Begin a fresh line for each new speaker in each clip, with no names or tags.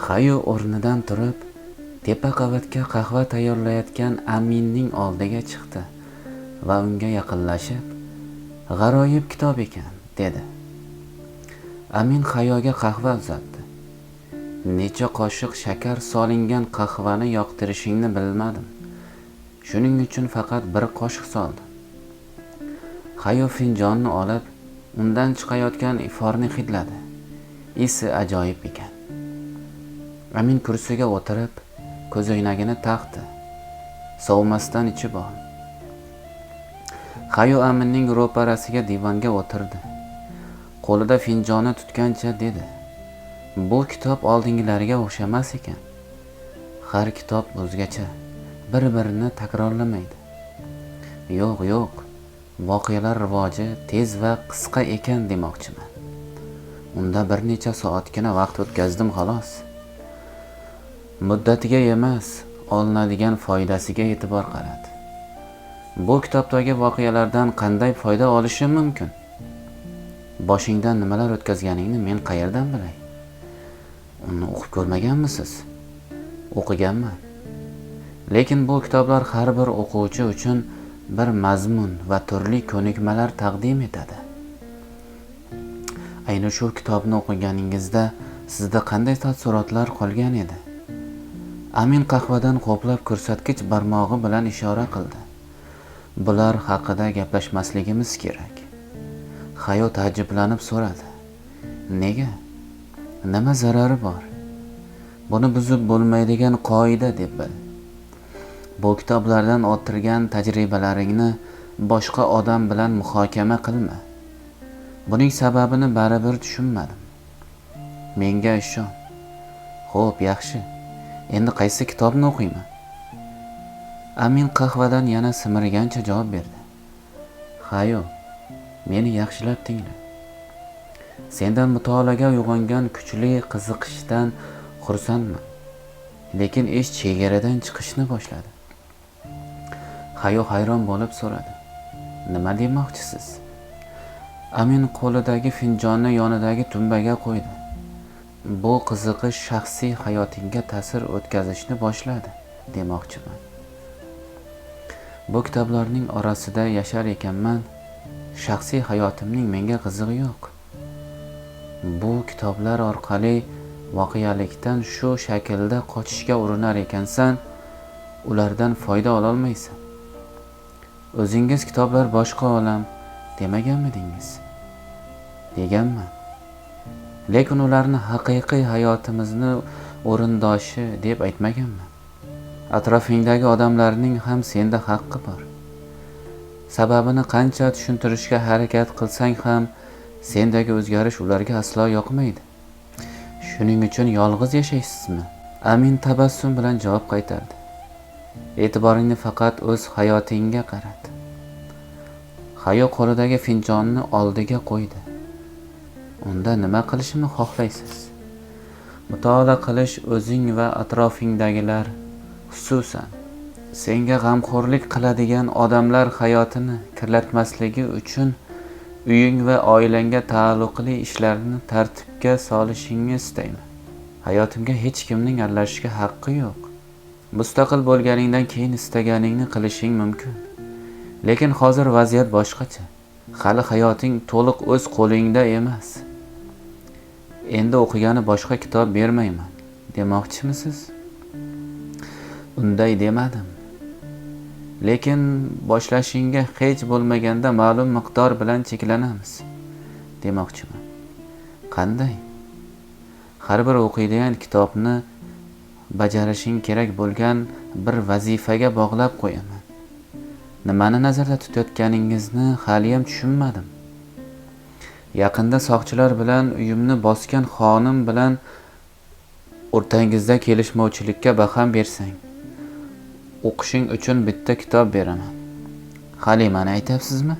Hayo o'rnidan turib, tepa qavatga qahva tayyorlayotgan Aminning oldiga chiqdi va unga yaqinlashib, "G'aroyib kitob ekan", dedi. Amin Hayoga qahva uzatdi. "Necha qoshiq shakar solingan qahvani yoqtirishingni bilmadim. Shuning uchun faqat bir qoshiq soldim." Hayo finjonni olib, undan chiqayotgan iforni hidladi. Isi ajoyib ekan. Amin kursiga o'tirib, ko'zoynagini taqdi. Sovumasdan ichib oldi. Hayo Aminning ro'parasiga divanga o'tirdi. Qo'lida finjonni tutgancha dedi: "Bu kitob oldingilariga o'xshamas ekan. Har kitob o'zgacha, bir-birini takrorlamaydi." Yo'q, voqealar rivoji tez va qisqa ekan demoqchiman. Unda bir necha soatgina vaqt o'tkazdim xolos. Muddatiga emas, olinadigan foydasiga e'tibor qaradi. Bu kitobdagi voqealardan qanday foyda olishim mumkin? Boshingdan nimalar o'tkazganingni men qayerdan bilay? Uni o'qib ko'rmaganmisiz? O'qiganman. Lekin bu kitoblar har bir o'quvchi uchun bir mazmun va turli ko'nikmalar taqdim etadi. Ayni shu kitobni o'qiganingizda sizda qanday taassurotlar qolgan edi? Amin qahvadan qo'plab ko'rsatkich barmog'i bilan ishora qildi. Bular haqida gaplashmasligimiz kerak. Hayo taajjublanib so'radi. Nega? Nima zarari bor? Buni buzib bo'lmaydigan qoida deb bil. Bu kitoblardan orttirgan tajribalaringni boshqa odam bilan muhokama qilma. Buning sababini baribir tushunmadim. Menga ishon. Xo'p, yaxshi. Endi qaysi kitobni o'qiyman? Amin qahvadan yana simirgancha javob berdi. Hayo, meni yaxshilab tingla. Sendan mutolaaga uyg'ongan kuchli qiziqishdan xursandman. Lekin ish chegaradan chiqishni boshladi. Hayo hayron bo'lib so'radi. Nima demoqchisiz? Amin qo'lidagi finjonni yonidagi tumbaga qo'ydi. Bu qiziqish shaxsiy hayotingga ta'sir o'tkazishni boshladi, demoqchiman. Bu kitoblarning orasida yashar ekanman, shaxsiy hayotimning menga qizig'i yo'q. Bu kitoblar orqali voqealikdan shu shaklda qochishga urinar ekansan, ulardan foyda ololmaysan. O'zingiz kitoblar boshqa olam demaganmidingiz? Deganman. Lekin ularni haqiqiy hayotimizni o'rindoshi deb aytmaganman. Atrofingdagi odamlarning ham senda haqqi bor. Sababini qancha tushuntirishga harakat qilsang ham, sendagi o'zgarish ularga aslo yoqmaydi. Shuning uchun yolg'iz yashaysizmi? Amin tabassum bilan javob qaytardi. E'tiboringni faqat o'z hayotingga qarat. Hayo qo'lidagi finjonni oldiga qo'ydi. Unda nima qilishimni xohlaysiz? Mutolaa qilish o'zing va atrofingdagilar, xususan senga g'amxo'rlik qiladigan odamlar hayotini kirlatmasligi uchun uying va oilangga taalluqli ishlarni tartibga solishingni istayman. Hayotimga hech kimning aralashishga haqqi yo'q. Mustaqil bo'lganingdan keyin istaganingni qilishing mumkin. Lekin hozir vaziyat boshqacha. Hali hayoting to'liq o'z qo'lingda emas. Endi o'qigani boshqa kitob bermayman, demoqchimisiz? Unday demadim. Lekin boshlashingga hech bo'lmaganda ma'lum miqdor bilan cheklanamiz, demoqchiman. Qanday? Har bir o'qiydigan kitobni bajarishing kerak bo'lgan bir vazifaga bog'lab qo'yaman. Nimani nazarda tutayotganingizni hali ham tushunmadim. Yaqinda soqchilar bilan uyimni bosgan xonim bilan o'rtangizda kelishmovchilikka baham bersang, o'qishing uchun bitta kitob beraman. Halimani aytyapsizmi?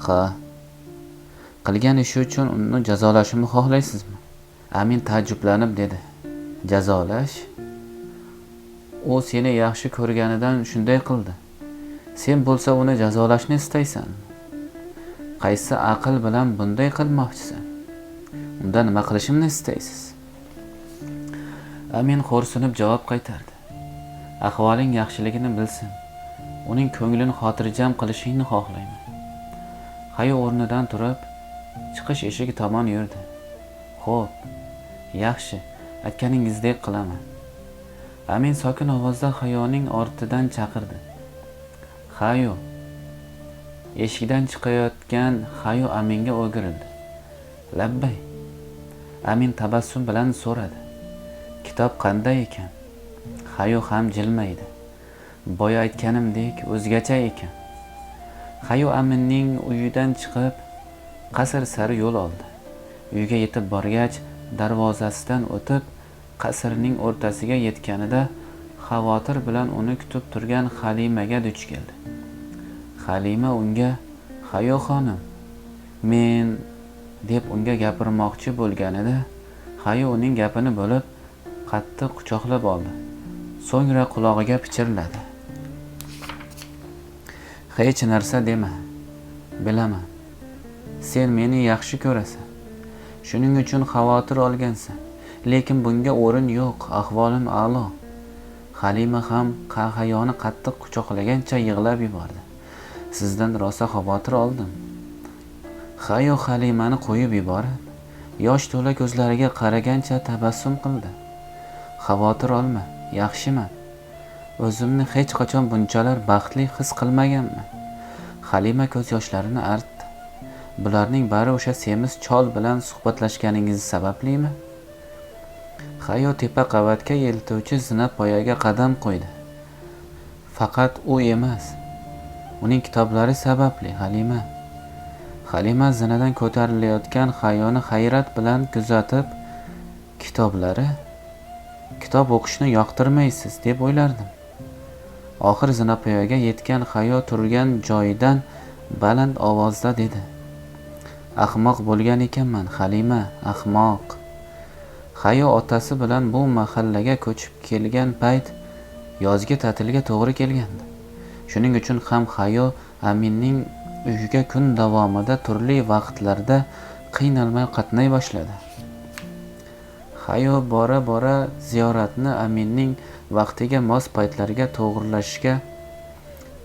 Ha. Qilgan ishi uchun uni jazolashimni xohlaysizmi? Amin taajjublanib dedi. Jazolash? U seni yaxshi ko'rganidan shunday qildi. Sen bo'lsa uni jazolashni istaysan. Qaysi aql bilan bunday qilmoqchisan? Unda nima qilishimni istaysiz? Amin xo'rsinib javob qaytardi. Ahvoling yaxshiligini bilsin. Uning ko'nglini xotirjam qilishingni xohlayman. Hayo o'rnidan turib, chiqish eshigi tomon yurdi. Xo'p, yaxshi, aytganingizdek qilaman. Amin sokin ovozda Hayoning ortidan chaqirdi. Hayo. Eshikdan chiqayotgan Hayo Aminga o'girildi. Labbay. Amin tabassum bilan so'radi. Kitob qanday ekan? Hayo ham jilmaydi. Boya aytganimdek o'zgacha ekan. Hayo Aminning uyidan chiqib, qasr sari yo'l oldi. Uyga yetib borgach, darvozasidan o'tib, qasrning o'rtasiga yetganida xavotir bilan uni kutib turgan Halimaga duch keldi. Halima unga, "Hayo xonim, men" deb unga gapirmoqchi bo'lganida, Hayo uning gapini bo'lib, qattiq quchoqlab oldi. So'ngra qulog'iga pichirladi. "Hech narsa dema. Bilaman. Sen meni yaxshi ko'rasan. Shuning uchun xavotir olgansan. Lekin bunga o'rin yo'q. Ahvolim a'lo." Halima ham Hayoni qattiq quchoqlagancha yig'lab yubordi. "Sizdan rosa xavotir oldim." Hayo Halimani qo'yib yuborib, yosh to'la ko'zlariga qaragancha tabassum qildi. "Xavotir olma, yaxshiman. O'zimni hech qachon bunchalar baxtli his qilmaganman." Halima ko'z yoshlarini artdi. "Bularning bari o'sha semiz chol bilan suhbatlashganingiz sabablimi?" Hayo tepa qavatga eltuvchi zinapoyaga qadam qo'ydi. "Faqat u emas. Uning kitoblari sababli, Halima." Halima zinadan ko'tarilayotgan Hayoni hayrat bilan kuzatib, "Kitoblari? Kitob o'qishni yoqtirmaysiz deb o'ylardim." Oxir zinapoyaga yetgan Hayo turgan joyidan baland ovozda dedi. "Ahmoq bo'lgan ekanman, Halima, ahmoq." Hayo otasi bilan bu mahallaga ko'chib kelgan payt yozgi ta'tilga to'g'ri kelgandi. Shuning uchun ham Hayo Aminning uyiga kun davomida turli vaqtlarda qiynalmay qatnay boshladi. Hayo bora-bora ziyoratni Aminning vaqtiga mos paytlarga to'g'rilashga,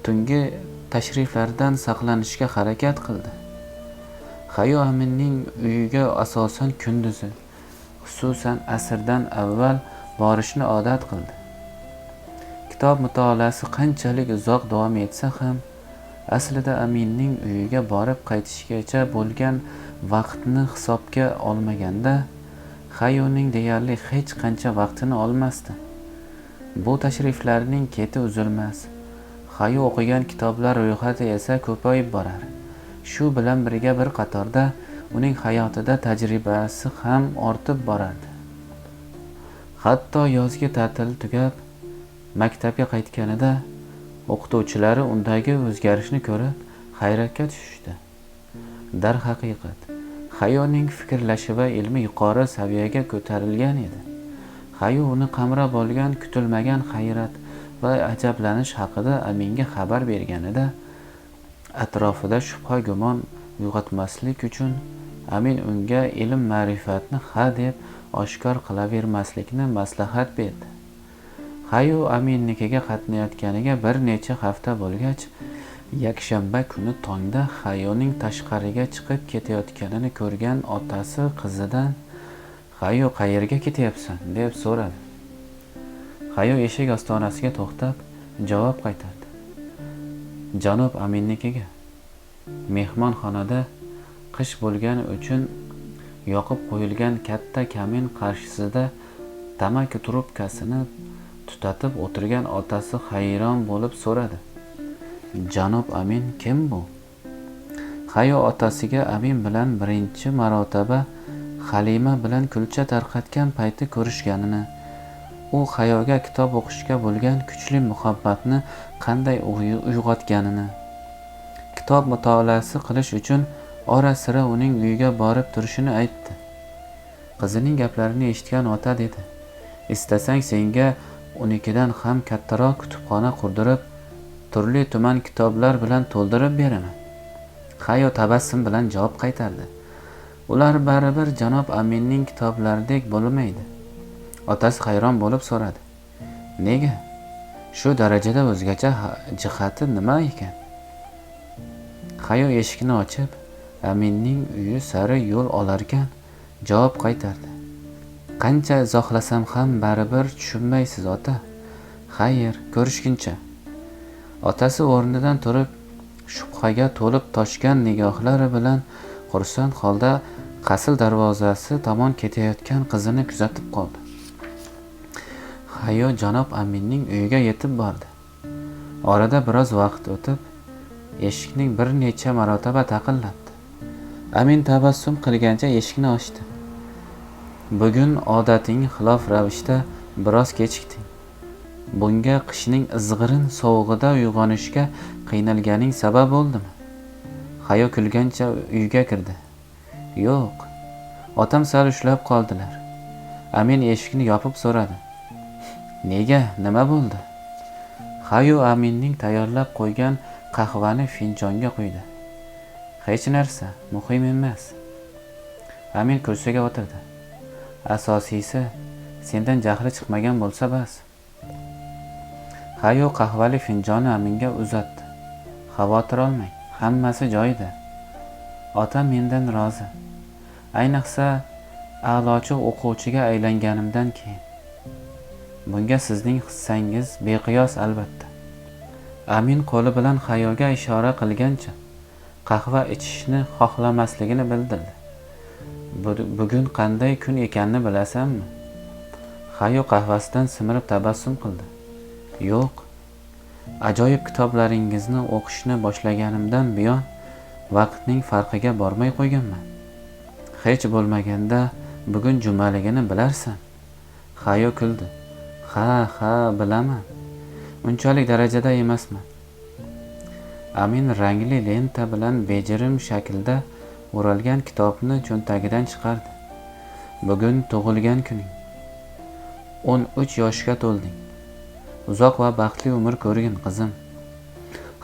tungi tashriflardan saqlanishga harakat qildi. Hayo Aminning uyiga asosan kunduzi, xususan asrdan avval borishni odat qildi. Kitob mutolaasi qanchalik uzoq davom etsa ham, aslida Aminning uyiga borib qaytishgacha bo'lgan vaqtni hisobga olmaganda, Hayoning deyarli hech qancha vaqtini olmasdi. Bu tashriflarning keti uzilmas. Hayo o'qigan kitoblar ro'yxati esa ko'payib borar. Shu bilan birga bir qatorda uning hayotida tajribasi ham ortib borardi. Hatto yozgi ta'til tugab, maktabga qaytganida o'qituvchilari undagi o'zgarishni ko'rib hayratga tushishdi. Darhaqiqat, Hayoning fikrlashi va ilmi yuqori saviyaga ko'tarilgan edi. Hayo uni qamrab olgan kutilmagan hayrat va ajablanish haqida Aminga xabar berganida, atrofida shubha gumon uyg'otmaslik uchun Amin unga ilm ma'rifatni ha deb oshkor qilavermaslikni maslahat berdi. Hayo Aminnikiga qatnayotganiga bir necha hafta bo'lgach, yakshanba kuni tongda Hayoning tashqariga chiqib ketayotganini ko'rgan otasi qizidan, "Hayo, qayerga ketyapsan?" deb so'radi. Hayo eshik ostonasiga to'xtab, javob qaytardi. "Janob Aminnikiga. Mehmonxonada qish bo'lgani uchun yoqib qo'yilgan katta kamin qarshisida tamaki trubkasini tutatib o'tirgan otasi hayron bo'lib so'radi. "Janob Amin kim bu?" Hayo otasiga Amin bilan birinchi marotaba Halima bilan kulcha tarqatgan payti ko'rishganini, u Hayoga kitob o'qishga bo'lgan kuchli muhabbatni qanday uyg'otganini, kitob mutolaasi qilish uchun ora-sira uning uyiga borib turishini aytdi. Qizining gaplarini eshitgan ota dedi, "Istasang senga unikidan ham kattaroq kutubxona qurdirib, turli tuman kitoblar bilan to'ldirib beraman." Hayo tabassum bilan javob qaytardi. "Ular baribir janob Aminning kitoblaridek bo'lmaydi. Otasi hayron bo'lib so'radi. Nega? Shu darajada o'zgacha jihati nima ekan? Hayo eshikni ochib, Aminning uyi sari yo'l olarkan, javob qaytardi. Qancha izohlasam ham baribir tushunmaysiz, ota. Xayr, ko'rishguncha. Otasi o'rnidan turib, shubhaga to'lib toshgan nigohlari bilan xursand holda qasl darvozasi tomon ketayotgan qizini kuzatib qoldi. Hayo janob Aminning uyiga yetib bordi. Orada biroz vaqt o'tib, eshikning bir necha marotaba taqillatdi. Amin tabassum qilgancha eshikni ochdi. Bugun odating xilof ravishda biroz kechikding. Bunga qishning izg'irin sovug'ida uyg'onishga qiynalganing sabab bo'ldimi? Hayo kulgancha uyga kirdi. Yo'q, otam sal ushlab qoldilar. Amin eshikni yopib so'radi. Nega? Nima bo'ldi? Hayo Aminning tayyorlab qo'ygan qahvani finjonga quydi. Hech narsa, muhim emas. Amin kursiga o'tirdi. Asosiysi, sendan jahli chiqmagan bo'lsa bas. Hayo qahvali finjonni Aminga uzatdi. Xavotir olmang, hammasi joyida. Otam mendan rozi. Ayniqsa, a'lochi o'quvchiga aylanganimdan keyin. Bunga sizning hissangiz beqiyos albatta. Amin qo'li bilan Hayoga ishora qilgancha qahva ichishni xohlamasligini bildirdi. Bugun qanday kun ekanini bilasanmi? Hayo qahvasidan simirib tabassum qildi. Yo'q. Ajoyib kitoblaringizni o'qishni boshlaganimdan buyon vaqtning farqiga bormay qo'yganman. Hech bo'lmaganda bugun jumaligini bilarsan. Hayo kuldi. Ha, bilaman. Unchalik darajada emasman. Amin rangli lenta bilan bejirim shaklda o'ralgan kitobni cho'ntagidan chiqardi. Bugun tug'ilgan kuning. 13 yoshga to'lding. Uzoq va baxtli umr ko'rgin, qizim.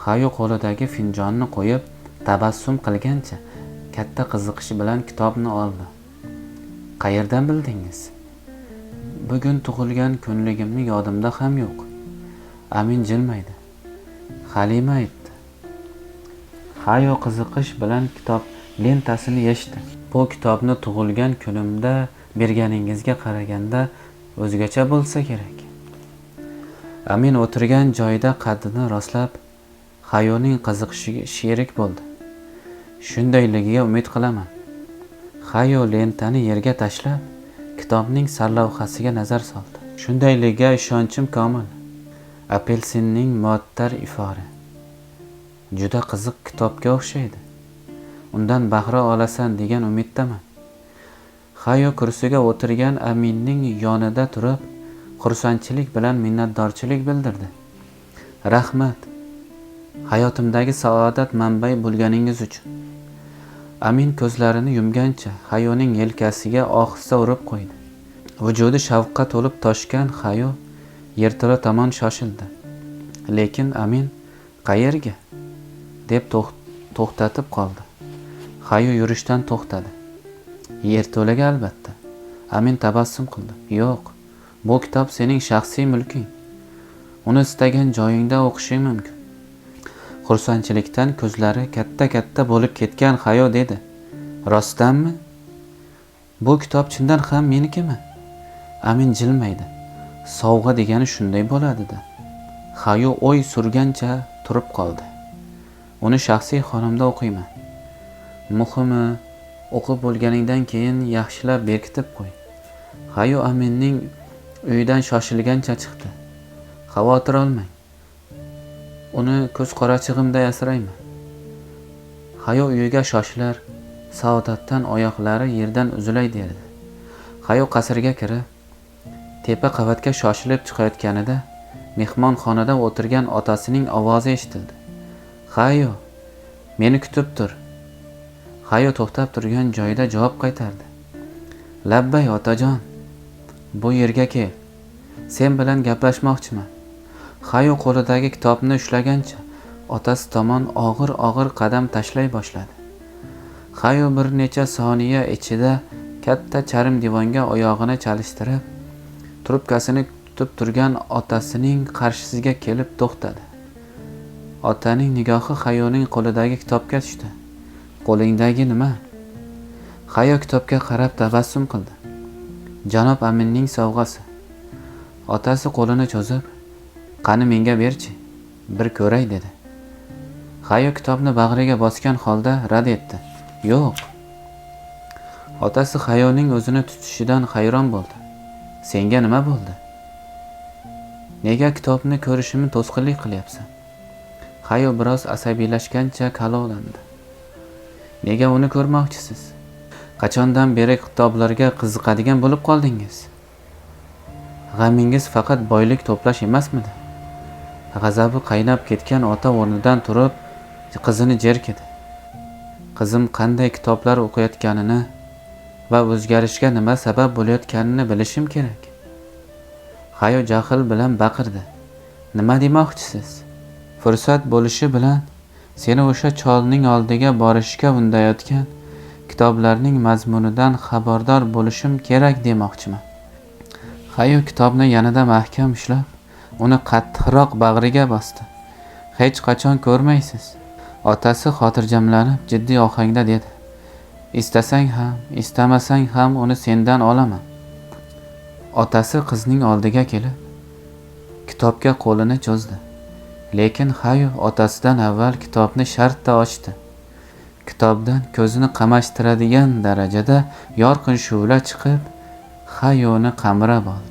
Hayo qo'lidagi finjonni qo'yib, tabassum qilgancha katta qiziqish bilan kitobni oldi. Qayerdan bildingiz? Bugun tug'ilgan kunligimni yodimda ham yo'q. Amin jilmaydi. Halima aytdi. Hayo qiziqish bilan kitob lentasini yechdi. Bu kitobni tug'ilgan kunimda berganingizga qaraganda o'zgacha bo'lsa kerak. Amin o'tirgan joyida qaddini rostlab, Hayoning qiziqishiga sherik bo'ldi. Shundayligiga umid qilaman. Hayo lentani yerga tashlab, kitobning sarlavhasiga nazar soldi. Shundayligiga ishonchim komil. Apelsinning muattar ifori. Juda qiziq kitobga o'xshaydi. Undan bahra olasan degan umiddaman. Hayo kursiga o'tirgan Aminning yonida turib, xursandchilik bilan minnatdorchilik bildirdi. Rahmat. Hayotimdagi saodat manbai bo'lganingiz uchun. Amin ko'zlarini yumgancha Hayoning yelkasiga ohista urib qo'ydi. Vujudi shavqqa to'lib toshgan Hayo yerto'la tomon shoshildi. Lekin Amin qayerga deb to'xtatib qoldi. Hayo yurishdan to'xtadi. Yerto'laga albatta. Amin tabassum qildi. Yo'q, bu kitob sening shaxsiy mulking. Uni istagan joyingda o'qishing mumkin. Xursandchilikdan ko'zlari katta-katta bo'lib ketgan Hayo dedi. Rostdanmi? Bu kitob chindan ham menikimi? Amin jilmaydi. Sovg'a degani shunday bo'ladi-da. Hayo o'y surgancha turib qoldi. Uni shaxsiy xonamda o'qiyman. Muhimi, o'qib bo'lganingdan keyin yaxshilab bekitib qo'y. Hayo Aminning uyidan shoshilgancha chiqdi. Xavotir olmang. Uni ko'z qorachig'imda asrayman. Hayo uyiga shoshilar, saodatdan oyoqlari yerdan uzilay derdi. Hayo qasrga kirib, tepa qavatga shoshilib chiqayotganida mehmonxonada o'tirgan otasining ovozi eshitildi. Hayo, meni kutib tur. Hayo to'xtab turgan joyida javob qaytardi. Labbay otajon, bu yerga kel. Sen bilan gaplashmoqchiman. Hayo qo'lidagi kitobni ushlagancha otasi tomon og'ir qadam tashlay boshladi. Hayo bir necha soniya ichida katta charm divonga oyog'ini chalishtirib, trubkasini tutib turgan otasining qarshisiga kelib to'xtadi. Otaning nigohi Hayoning qo'lidagi kitobga tushdi. Qo'lingdagi nima? Hayo kitobga qarab tabassum qildi. Janob Aminning sovg'asi. Otasi qo'lini cho'zib, qani menga berchi, bir ko'ray dedi. Hayo kitobni bag'riga bosgan holda rad etdi. Yo'q. Otasi Hayoning o'zini tutishidan hayron bo'ldi. Senga nima bo'ldi? Nega kitobni ko'rishimni to'sqinlik qilyapsan? Hayo biroz asabiylashgancha kalovlandi. Nega uni ko'rmoqchisiz? Qachondan beri kitoblarga qiziqadigan bo'lib qoldingiz? G'amingiz faqat boylik to'plash emasmidi? G'azabi qaynab ketgan ota o'rnidan turib qizini jerkidi. Qizim qanday kitoblar o'qiyotganini va o'zgarishga nima sabab bo'layotganini bilishim kerak. Hayo jahl bilan baqirdi. Nima demoqchisiz? Fursat bo'lishi bilan seni o'sha cholning oldiga borishga undayotgan kitoblarning mazmunidan xabardor bo'lishim kerak demoqchiman. Hayo kitobni yanada mahkam ushlab, uni qattiqroq bag'riga bosdi. Hech qachon ko'rmaysiz. Otasi xotirjamlanib jiddiy ohangda dedi. Istasang ham, istamasang ham uni sendan olaman. Otasi qizning oldiga kelib, kitobga qo'lini cho'zdi. Lekin Hayo otasidan avval kitobni shartta ochdi. Kitobdan ko'zini qamashtiradigan darajada yorqin shu'la chiqib, Hayoni qamrab oldi.